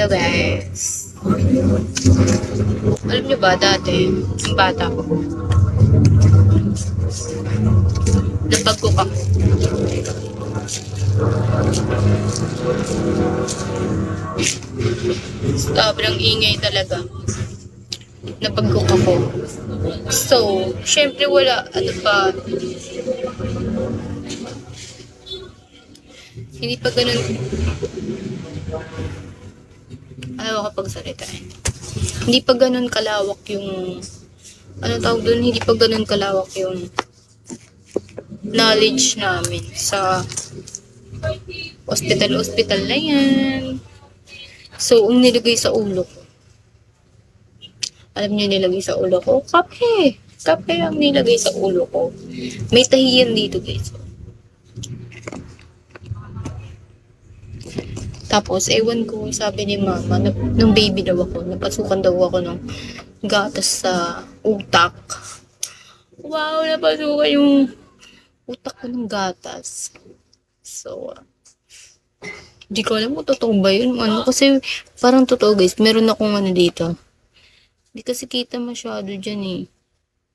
guys. Alam nyo ba, dati, yung bata ko, napag-cook ako. Sobrang ingay talaga. Napag-cook ako. So, syempre wala, ano pa, hindi pa ganun, ayaw kapag salita eh. Hindi pa ganun kalawak yung, ano tawag dun, hindi pa ganun kalawak yung knowledge namin sa hospital na yan. So, ang nilagay sa ulo ko, alam niyo nilagay sa ulo ko? Kape! Kape ang nilagay sa ulo ko. May tahiyan dito guys. Tapos, ewan ko, sabi ni mama, nung baby daw ako, napasukan daw ako ng gatas sa utak. Wow, napasukan yung utak ko ng gatas. So, di ko alam kung totoo ba yun. Ano, kasi parang totoo guys, meron akong ano dito. Di kasi kita masyado dyan eh.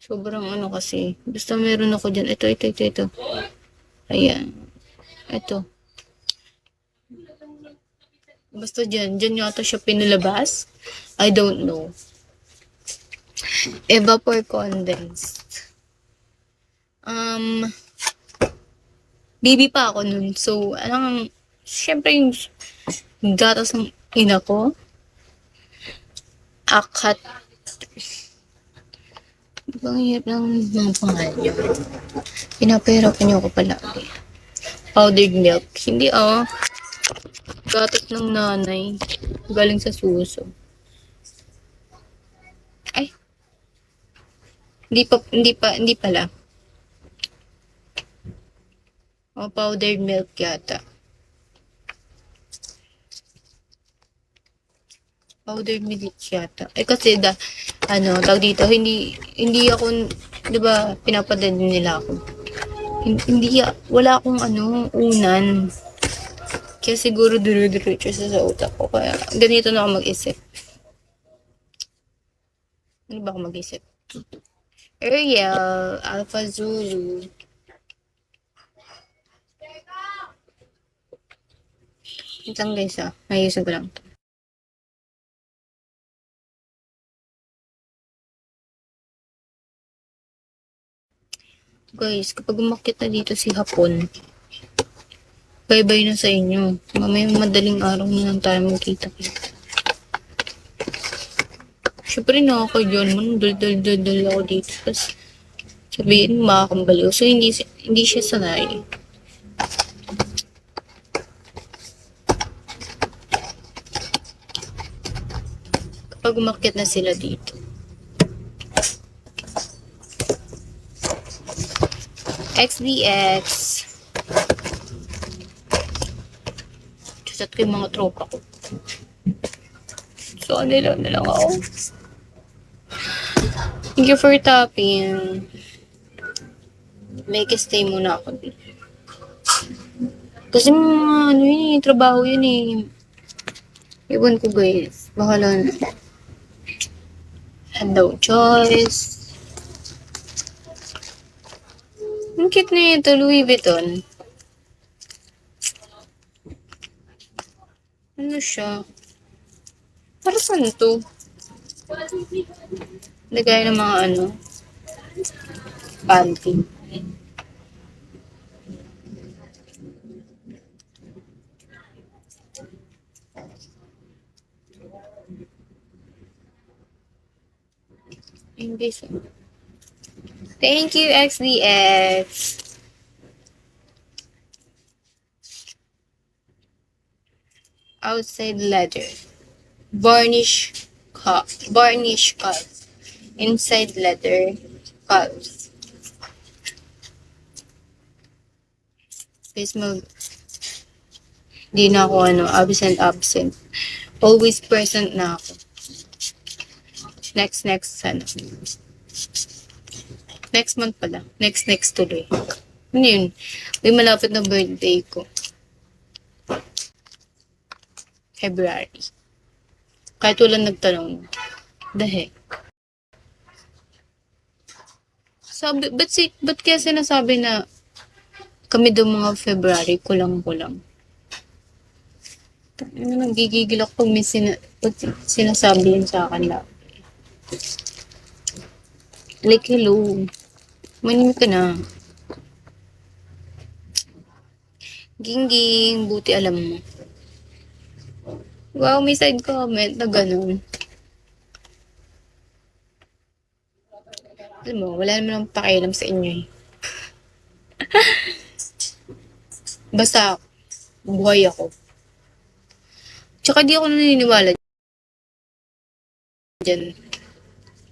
Sobrang ano kasi. Basta meron ako dyan. Ito. Ayan. Ito. Basta dyan yata siya pinalabas. I don't know. Evapor condensed. Baby pa ako nun. So, syempre yung gatas ng ina ko. Akat. Ibang hirap ng mga pangalan nyo. Pinapahirapan nyo ako palagi. Powdered milk. Hindi gatas ng nanay. Galing sa suso. Ay. Hindi pala. Powdered milk yata. Powdered milk yata. Kasi tawag dito, hindi ako, di ba, pinapadala nila ako. Wala akong unan. Kaya siguro duro-diretso sa utak ko. Kaya ganito na ako mag-isip. Ano ba ako mag-isip? Ariel, Alpha Zulu. Ito lang guys ayusin ko lang ito. Guys, kapag umakyat na dito si Hapon, bye-bye na sa inyo. Mamaya madaling araw na lang tayo magkita-kita. Siyempre nakakadyan mo, dal ako dito. Tapos sabihin, makakambaliw. So, hindi siya sanay. Kapag umakyat na sila dito. XDX. Chat ko yung mga tropa ko. So, nila na lang ako. Thank you for tapping. Make stay muna ako dito. Kasi mga trabaho yun eh. Iwan ko guys. Bahala na. Had no choice. Ang cute na ito, Louis Vuitton. Ano siya? Para saan to? Lagay ng mga panty. English. Thank you, XDX. Outside leather. Varnish cup. Inside leather cups. Face mode. Di na ako absent. Always present na ako. Next Next month pala. Next tuloy. Ano yun? May malapit na birthday ko. February. Kahit walang nagtanong. The heck? Ba't kaya sinasabi na kami daw mga February, kulang-kulang? Nagigigil ako pag pag sinasabi yun sa akin lang. Like, hello. Manin ka na. Gingging, buti alam mo. Wow, may side comment na ganun. Alam mo, wala naman akong pakialam sa inyo eh. Basta, buhay ako. Tsaka di ako naniniwala dyan.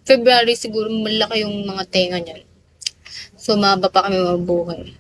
February siguro malaki yung mga tenga niyan. So, maba pa kami mabuhay.